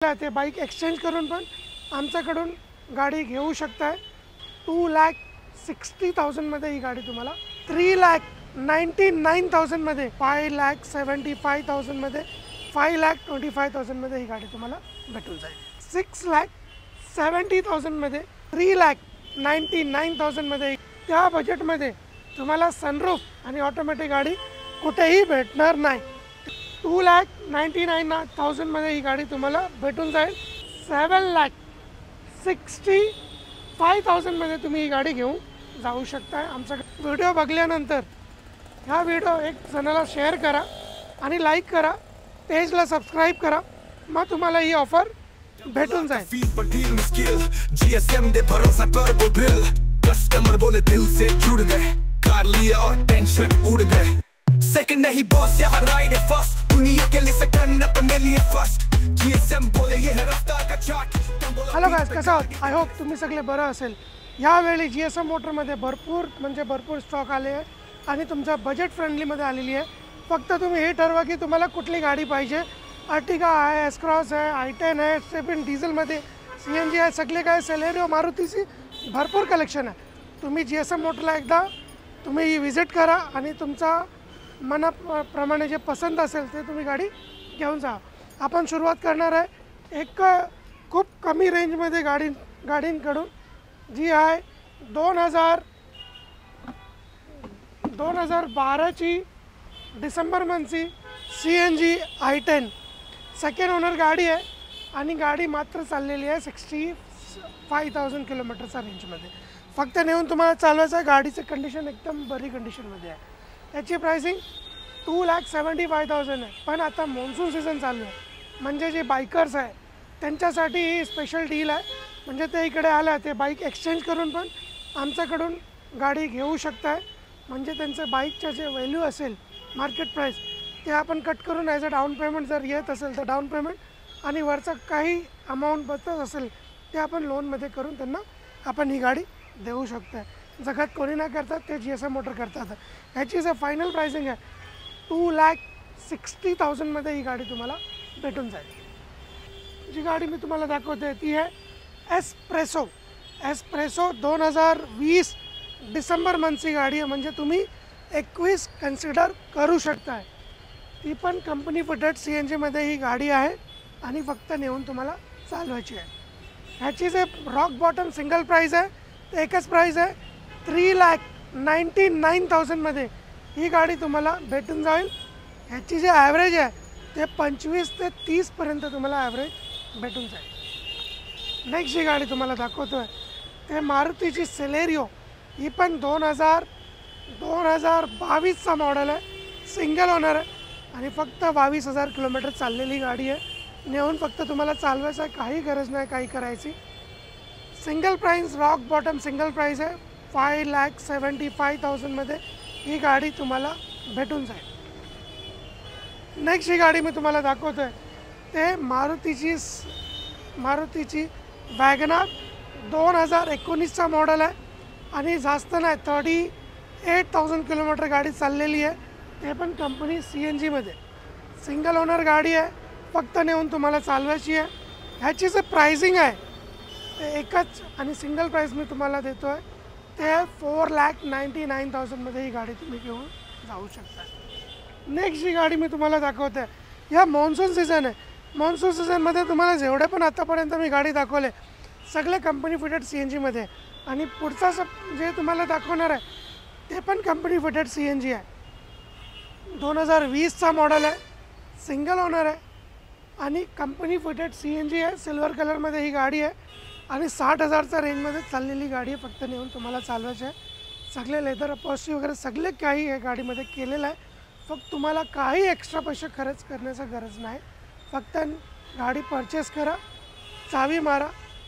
ते bike exchange करून पण आमच्याकडून गाडी घेऊ शकताय। 2,60,000 मध्ये ही गाडी तुम्हाला 3,99,000 मध्ये, 5,75,000 मध्ये, 5,25,000 मध्ये ही गाडी तुम्हाला भेटून जाईल। 6,70,000 मध्ये, 3,99,000 मध्ये त्या बजेटमध्ये तुम्हाला सनरूफ आणि ऑटोमॅटिक गाडी कुठेही भेटणार नाही। 2,99,000 मध्ये ही गाडी तुम्हाला भेटून जाईल। 7,65,000 मध्ये तुम्ही ही गाडी घेऊन जाऊ शकता। आमचा व्हिडिओ बघल्यानंतर हा व्हिडिओ एक जणाला शेअर करा आणि लाईक करा, पेजला सबस्क्राईब करा, मग तुम्हाला ही ऑफर भेटून जाईल। GSM दे भरोसा पर वो बिल, कस्टमर बोले दिल से जुड़ गए, कार लिया और टेंशन उड़ गए। सेकंड नहीं बॉस यहाँ राइड है फर्स्ट, दुनिया के लिए सेकंड अपने लिए फर्स्ट। GSM बोले ये है रफ्तार का चार्ट। हॅलो गाइस, कसं आहात? आय होप तुम्ही सगळे बरं असेल। यावेळी GSM मोटरमध्ये भरपूर स्टॉक आले आहे आणि तुमच्या बजेट फ्रेंडलीमध्ये आलेली आहे। फक्त तुम्ही हे ठरवा की तुम्हाला कुठली गाडी पाहिजे। अर्टिगा आहे, एस क्रॉस आहे, i10 आहे, स्टेपिन डिझेलमध्ये, CNG आहे, सगळे काय सेलेरियो, मारुतीची भरपूर कलेक्शन आहे। तुम्ही GSM मोटरला एकदा तुम्ही विजिट करा आणि तुमचा मनाप्रमाणे जे पसंत असेल ते तुम्ही गाडी घेऊन जा। आपण सुरुवात करणार आहे एक खूप कमी रेंजमध्ये गाडींकडून, जी आहे 2012ची डिसेंबर मंथची CNG i10 सेकंड ओनर गाडी आहे आणि गाडी मात्र चाललेली आहे 65,000 किलोमीटरच्या रेंजमध्ये। फक्त नेऊन तुम्हाला चालवायचं आहे। गाडीचं कंडिशन एकदम बरी कंडिशनमध्ये आहे। याची प्राइसिंग 2,75,000 आहे। पण आता मॉन्सून सीझन चालू आहे, म्हणजे जे बाईकर्स आहे त्यांच्यासाठी ही स्पेशल डील आहे। म्हणजे ते इकडे आलं ते बाईक एक्सचेंज करून पण आमच्याकडून गाडी घेऊ शकताय। म्हणजे त्यांचं बाईकचं जे व्हॅल्यू असेल मार्केट प्राईस ते आपण कट करून ॲज अ डाऊन पेमेंट जर येत असेल तर डाऊन पेमेंट आणि वरचं काही अमाऊंट बचत असेल ते आपण लोनमध्ये करून त्यांना आपण ही गाडी देऊ शकतो। जगात कोणी ना करतात ते GSM मोटर करतात। ह्याची जे फायनल प्राइसिंग आहे 2,60,000 मध्ये ही गाडी तुम्हाला भेटून जाईल। जी गाडी मी तुम्हाला दाखवते ती आहे एस्प्रेसो 2020 डिसेंबर मंथची गाडी आहे। म्हणजे तुम्ही 21 कन्सिडर करू शकताय। ती पण कंपनी फिटेड CNG मध्ये ही गाडी आहे आणि फक्त नेऊन तुम्हाला चालवायची आहे। ह्याची जे रॉक बॉटम सिंगल प्राइस आहे ते एकच प्राइस आहे 3,99,000 मध्ये ही गाडी तुम्हाला भेटून जाईल। ह्याची जे ॲव्हरेज आहे ते 25 ते 30 पर्यंत तुम्हाला ॲव्हरेज भेटून जाईल। नेक्स्ट जी गाडी तुम्हाला दाखवतोय ते मारुतीची सेलेरियो, ही पण 2022चा मॉडेल आहे, सिंगल ओनर आहे आणि फक्त 22,000 किलोमीटर चाललेली गाडी आहे। नेऊन फक्त तुम्हाला चालवायचं आहे, काही गरज नाही काही करायची। Single price rock bottom single price आहे 5,75,000 मध्ये ही गाडी तुम्हाला भेटून जाईल। नेक्स्ट ही गाडी मी तुम्हाला दाखवतोय ते मारुतीची वॅगनार 2019चा मॉडेल आहे आणि जास्त नाही 38,000 किलोमीटर गाडी चाललेली आहे। ते पण कंपनी CNG मध्ये, सिंगल ओनर गाडी आहे, फक्त नेऊन तुम्हाला चालवायची आहे। ह्याची जे प्राइसिंग आहे ते एकच आणि सिंगल प्राइस मी तुम्हाला देतो आहे ते 4,99,000 मध्ये ही गाडी तुम्ही घेऊन जाऊ शकता। नेक्स्ट जी गाडी मी तुम्हाला दाखवते या मॉन्सून सीझन आहे। मॉन्सून सीझनमध्ये तुम्हाला जेवढे पण आतापर्यंत मी गाडी दाखवले सगळे कंपनी फिटेड CNG मध्ये आणि पुढचा जे तुम्हाला दाखवणार आहे ते पण कंपनी फिटेड CNG आहे। 2020चा मॉडेल आहे, सिंगल ओनर आहे आणि कंपनी फिटेड CNG आहे। सिल्वर कलरमध्ये ही गाडी आहे आणि 60,000च्या रेंजमध्ये चाललेली गाडी आहे। फक्त नेऊन तुम्हाला चालवायची आहे। सगळे लेदर अपॉस्ट्री वगैरे सगळे काही या गाडीमध्ये केलेलं आहे। फक्त तुम्हाला काही एक्स्ट्रा पैसे खर्च करण्याची गरज नाही। फक्त गाडी परचेस करा, चावी मारा,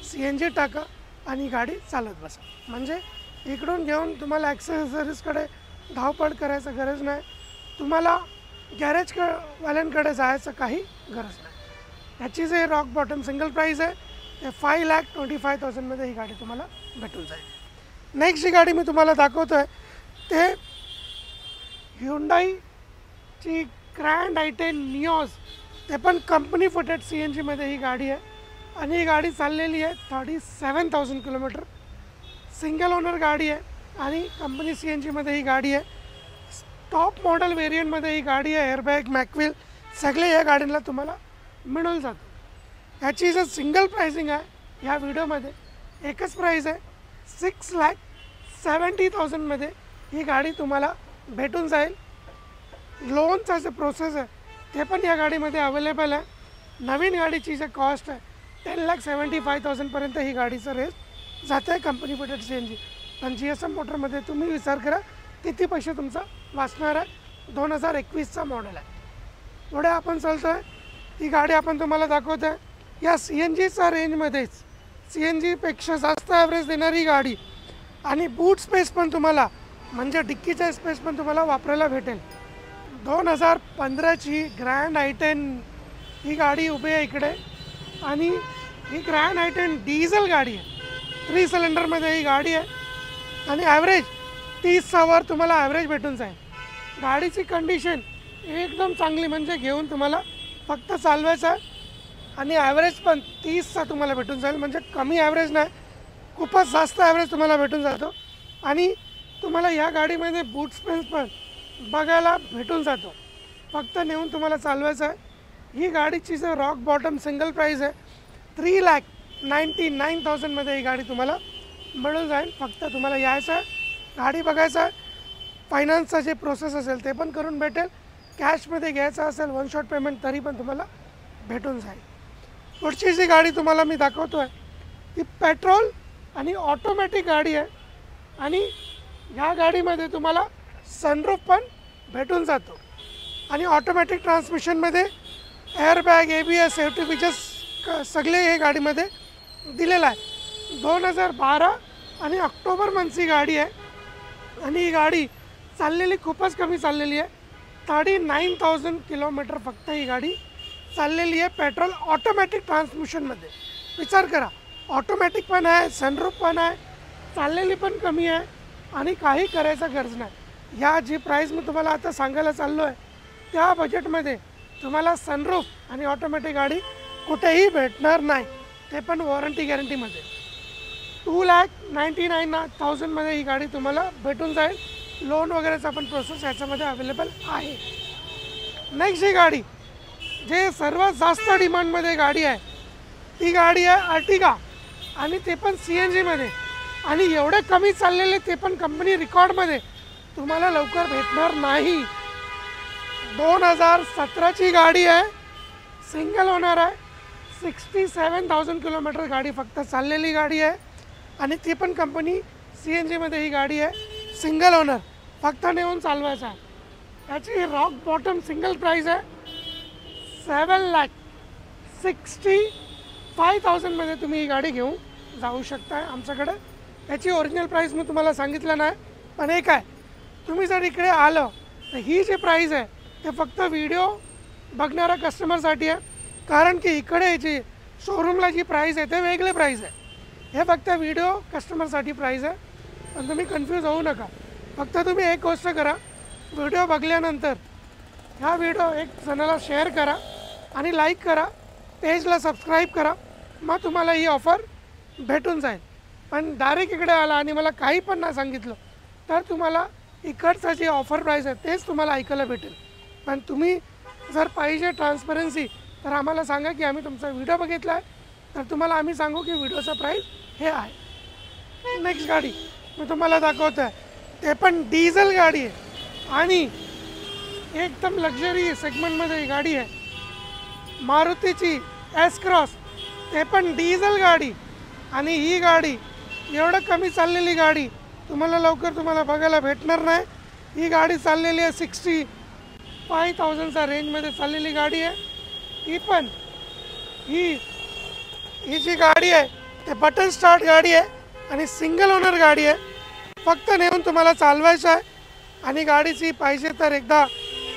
CNG टाका आणि गाडी चालत बसा। म्हणजे इकडून घेऊन तुम्हाला ॲक्सेसरीजकडे धावपळ करायचं गरज नाही, तुम्हाला गॅरेजवाल्यांकडे जायचं काही गरज नाही। ह्याची जे रॉक बॉटम सिंगल प्राइस आहे ते 5,25,000 मध्ये ही गाडी तुम्हाला भेटून जाईल। नेक्स्ट जी गाडी मी तुम्हाला दाखवतोय ते Hyundaiची ग्रँड i10 निऑज ते पण कंपनी फुटेड CNGमध्ये ही गाडी आहे आणि ही गाडी चाललेली आहे 37,000 किलोमीटर. सिंगल ओनर गाडी आहे आणि कंपनी CNGमध्ये ही गाडी आहे. टॉप मॉडेल व्हेरियंटमध्ये ही गाडी आहे. एअरबॅग, मॅकव्हील सगळे या गाडीला तुम्हाला मिळून जातं. याची जो सिंगल प्राइसिंग आहे या व्हिडिओमध्ये एकच प्राईस आहे 6,70,000मध्ये ही गाडी तुम्हाला भेटून जाईल. लोनचा जे प्रोसेस आहे ते पण या गाडीमध्ये अवेलेबल आहे. नवीन गाडीची जे कॉस्ट आहे 10,75,000पर्यंत ही गाडीचं रेट जातं आहे कंपनी फुटेड CNG. पण GSM मोटरमध्ये तुम्ही विचार करा किती पैसे तुमचा वाचणार आहे. 2021चा मॉडेल आहे. पुढे आपण चालतो आहे. ही गाडी आपण तुम्हाला दाखवतो आहे. या CNGचा रेंजमध्येच CNGपेक्षा जास्त ॲव्हरेज देणारी गाडी आणि बूट स्पेस पण तुम्हाला म्हणजे डिक्कीचा स्पेस पण तुम्हाला वापरायला भेटेल. 2015ची ग्रँड I10 ही गाडी उभी आहे इकडे आणि ही ग्रँड I10 डिझेल गाडी आहे. 3 सिलेंडरमध्ये ही गाडी आहे आणि ॲव्हरेज 30वर तुम्हाला ॲव्हरेज भेटून जाईल. गाडीची कंडिशन एकदम चांगली म्हणजे घेऊन तुम्हाला फक्त चालवायचं आहे आणि ॲव्हरेज पण 30चा तुम्हाला भेटून जाईल. म्हणजे कमी ॲव्हरेज नाही, खूपच जास्त ॲव्हरेज तुम्हाला भेटून जातो आणि तुम्हाला या गाडीमध्ये बूट स्पेस पण बघायला भेटून जातो. फक्त नेऊन तुम्हाला चालवायचं आहे. ही गाडीची जो रॉक बॉटम सिंगल प्राईस आहे 3,99,000मध्ये ही गाडी तुम्हाला मिळून जाईल. फक्त तुम्हाला यायचं आहे, गाडी बघायचं आहे, फायनान्सचा जे प्रोसेस असेल ते पण करून भेटेल. कॅशमध्ये घ्यायचं असेल 1 शॉट पेमेंट तरी पण तुम्हाला भेटून जाईल. पुढची जी गाडी तुम्हाला मी दाखवतो आहे ती पेट्रोल आणि ऑटोमॅटिक गाडी आहे आणि ह्या गाडीमध्ये तुम्हाला सनरूफ पण भेटून जातो आणि ऑटोमॅटिक ट्रान्समिशनमध्ये एअरबॅग, ABS, सेफ्टी फीचर्स सगळे हे गाडीमध्ये दिलेलं आहे. 2012 आणि ऑक्टोबर मंथची गाडी आहे आणि ही गाडी चाललेली खूपच कमी चाललेली आहे. 39,000 किलोमीटर फक्त ही गाडी चाललेली आहे पेट्रोल ऑटोमॅटिक ट्रान्समिशनमध्ये. विचार करा, ऑटोमॅटिक पण आहे, सनरूफ पण आहे, चाललेली पण कमी आहे आणि काही करायचा गरज नाही. या जी प्राईस मी तुम्हाला आता सांगायला चाललो आहे त्या बजेटमध्ये तुम्हाला सनरूफ आणि ऑटोमॅटिक गाडी कुठेही भेटणार नाही, ते पण वॉरंटी गॅरंटीमध्ये. 2,99,000मध्ये ही गाडी तुम्हाला भेटून जाईल. लोन वगैरेचा पण प्रोसेस याच्यामध्ये अवेलेबल आहे. नेक्स्ट ही गाडी जे सर्वात जास्त डिमांडमध्ये गाडी आहे ती गाडी आहे अर्टिगा आणि ते पण CNGमध्ये आणि एवढे कमी चाललेले ते पण कंपनी रेकॉर्डमध्ये तुम्हाला लवकर भेटणार नाही. 2017ची गाडी आहे, सिंगल ओनर आहे, 67,000 किलोमीटर गाडी फक्त चाललेली गाडी आहे आणि ती पण कंपनी CNGमध्ये ही गाडी आहे. सिंगल ओनर, फक्त नेऊन चालवायचं आहे. याची रॉक बॉटम सिंगल प्राईस आहे 7,65,000मध्ये तुम्ही ही गाडी घेऊन जाऊ शकता आमच्याकडे. याची ओरिजिनल प्राईस मी तुम्हाला सांगितलं नाही, पण एक आहे, तुम्ही जर इकडे आलं तर ही जी प्राईस आहे ते फक्त व्हिडिओ बघणाऱ्या कस्टमरसाठी आहे. कारण की इकडे जी शोरूमला जी प्राईस आहे ते वेगळे प्राईस आहे. हे फक्त व्हिडिओ कस्टमरसाठी प्राईस आहे, पण तुम्ही कन्फ्यूज होऊ नका. फक्त तुम्ही एक गोष्ट करा, व्हिडिओ बघल्यानंतर ह्या व्हिडिओ एक जणाला शेअर करा आणि लाईक करा, पेजला सबस्क्राईब करा, मग तुम्हाला ही ऑफर भेटून जाईल. पण डायरेक्ट इकडे आला आणि मला काही पण नाही सांगितलं तर तुम्हाला इकडचं जे ऑफर प्राईस आहे तेच तुम्हाला ऐकायला भेटेल. पण तुम्ही जर पाहिजे ट्रान्सपरन्सी तर आम्हाला सांगा की आम्ही तुमचा व्हिडिओ बघितला आहे, तर तुम्हाला आम्ही सांगू की व्हिडिओचा प्राईस हे आहे. नेक्स्ट गाडी मी तुम्हाला दाखवतो आहे, ते पण डिझेल गाडी आहे आणि एकदम लक्झरी सेगमेंटमध्ये ही गाडी आहे. मारुतीची S-Cross, ते पण डिझेल गाडी आणि ही गाडी एवढं कमी चाललेली गाडी तुम्हाला लवकर तुम्हाला बघायला भेटणार नाही. ही गाडी चाललेली आहे 65,000चा रेंजमध्ये चाललेली गाडी आहे. ही पण ही जी गाडी आहे ते बटन स्टार्ट गाडी आहे आणि सिंगल ओनर गाडी आहे. फक्त नेऊन तुम्हाला चालवायचं आहे आणि गाडीची पाहिजे तर एकदा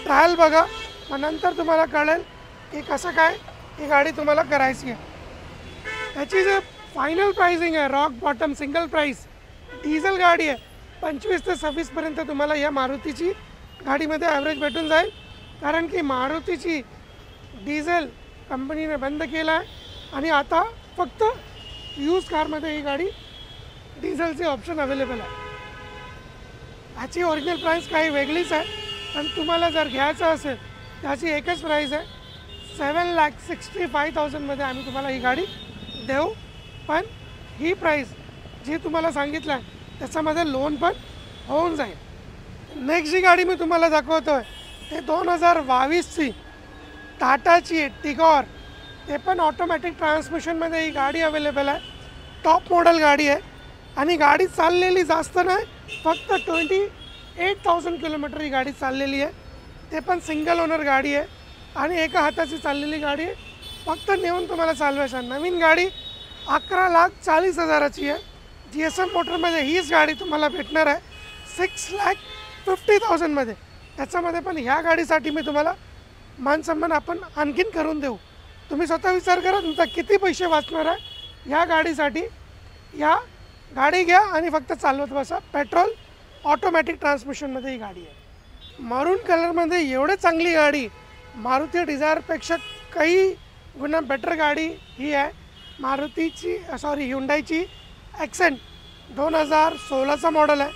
ट्रायल बघा, मग नंतर तुम्हाला कळेल की कसं काय ही गाडी तुम्हाला करायची आहे. याची जे फायनल प्राइसिंग आहे rock bottom single price diesel गाडी आहे 25 ते 26पर्यंत तुम्हाला या मारुतीची गाडीमध्ये ॲव्हरेज भेटून जाईल. कारण की मारुतीची डिझेल कंपनीने बंद केला आहे आणि आता फक्त यूज कारमध्ये ही गाडी डिझेलचे ऑप्शन अवेलेबल आहे. ह्याची ओरिजिनल प्राईस काही वेगळीच आहे, पण तुम्हाला जर घ्यायचं असेल त्याची एकच प्राईस आहे. 7,65,000 आम्ही तुम्हाला ही गाडी देऊ. पण ही प्राईस जी तुम्हाला सांगितलं आहे त्याच्यामध्ये लोन पण होऊन जाईल. नेक्स्ट जी गाडी मी तुम्हाला दाखवतो आहे ते 2022ची टाटाची टिगॉर, ते पण ऑटोमॅटिक ट्रान्समिशनमध्ये ही गाडी अवेलेबल आहे. टॉप मॉडेल गाडी आहे आणि गाडी चाललेली जास्त नाही, फक्त 28,000 किलोमीटर ही गाडी चाललेली आहे. ते पण सिंगल ओनर गाडी आहे आणि एका हाताची चाललेली गाडी आहे. फक्त नेऊन तुम्हाला चालवायची. नवीन गाडी 11,40,000ची आहे. GSM मोटरमध्ये हीच गाडी तुम्हाला भेटणार आहे 6,50,000 त्याच्यामध्ये पण ह्या गाडीसाठी मी तुम्हाला मानसन्मान आपण आणखीन करून देऊ. तुम्ही स्वतः विचार करा तुमचा किती पैसे वाचणार आहे ह्या गाडीसाठी. या गाडी घ्या आणि फक्त चालवत बसा. पेट्रोल ऑटोमॅटिक ट्रान्समिशनमध्ये ही गाडी आहे. मरून कलरमध्ये एवढे चांगली गाडी, मारुती डिझायरपेक्षा काही गुणा बेटर गाडी ही आहे. ह्युंडाईची ॲक्सेंट 2016चा मॉडेल आहे.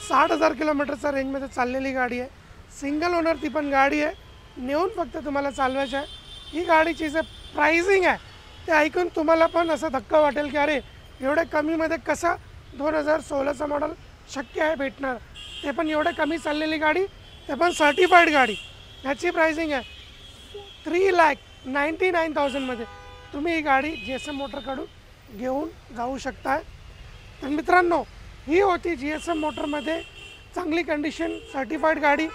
60,000 किलोमीटरचा रेंजमध्ये चाललेली गाडी आहे. सिंगल ओनर ती पण गाडी आहे. नेऊन फक्त तुम्हाला चालवायची आहे. ही गाडीची जे प्राइसिंग आहे ते ऐकून तुम्हाला पण असं धक्का वाटेल की अरे एवढ्या कमीमध्ये कसं 2016चा मॉडेल शक्य आहे भेटणार. ते पण एवढे कमी चाललेली गाडी, ते पण सर्टिफाईड गाडी. ह्याची प्राइसिंग आहे 3,99,000 तुम्ही ही गाडी GSM मोटरकडून घेऊन जाऊ शकता. तर मित्रांनो, ही होती GSM मोटरमध्ये चांगली कंडिशन सर्टिफाईड गाडी.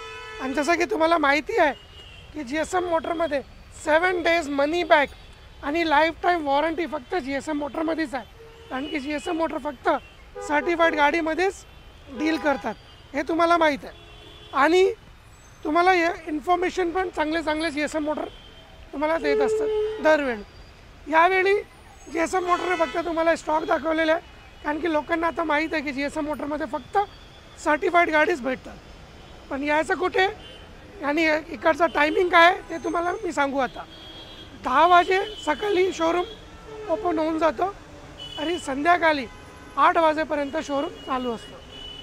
आणि जसं की तुम्हाला माहिती आहे की GSM मोटरमध्ये 7 डेज मनी बॅक आणि लाईफ टाईम वॉरंटी फक्त GSM मोटरमध्येच आहे. कारण की GSM मोटर फक्त सर्टिफाईड गाडीमध्येच डील करतात, हे तुम्हाला माहीत आहे. आणि तुम्हाला हे इन्फॉर्मेशन पण चांगले GSM मोटर तुम्हाला देत असतात दरवेळी. यावेळी GSM मोटरने फक्त तुम्हाला स्टॉक दाखवलेला आहे, कारण की लोकांना आता माहीत आहे की GSM मोटरमध्ये फक्त सर्टिफाईड गाडीच भेटतात. पण यायचं कुठे आणि इकडचा टायमिंग काय आहे ते तुम्हाला मी सांगू. आता 10 वाजे सकाळी शोरूम ओपन होऊन जातो आणि संध्याकाळी 8 वाजेपर्यंत शोरूम चालू असतो.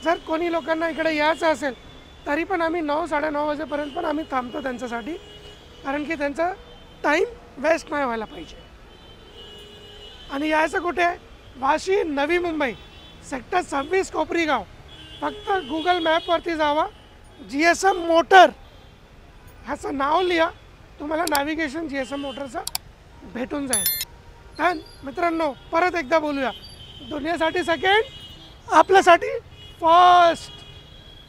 जर कोणी लोकांना इकडे यायचं असेल तरी पण आम्ही 9-9:30 वाजेपर्यंत पण आम्ही थांबतो त्यांच्यासाठी, कारण की त्यांचा टाईम वेस्ट नाही व्हायला पाहिजे. आणि यायचं कुठे? वाशी, नवी मुंबई, सेक्टर 26 कोपरीगाव. फक्त गुगल मॅपवरती जावा, GSM मोटर ह्याचं नाव लिहा, तुम्हाला नॅव्हिगेशन GSM मोटरचं भेटून जाईल. तर मित्रांनो, परत एकदा बोलूया, दुनियासाठी सेकंड, आपल्यासाठी फर्स्ट.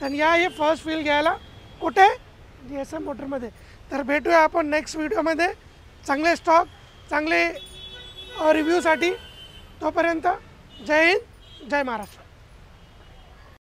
तर या हे फर्स्ट फील घ्यायला कुठे? GSM मोटरमध्ये. तर भेटूया आपण नेक्स्ट व्हिडिओमध्ये चांगले स्टॉक, चांगले रिव्ह्यूसाठी. तोपर्यंत जय हिंद, जय महाराष्ट्र.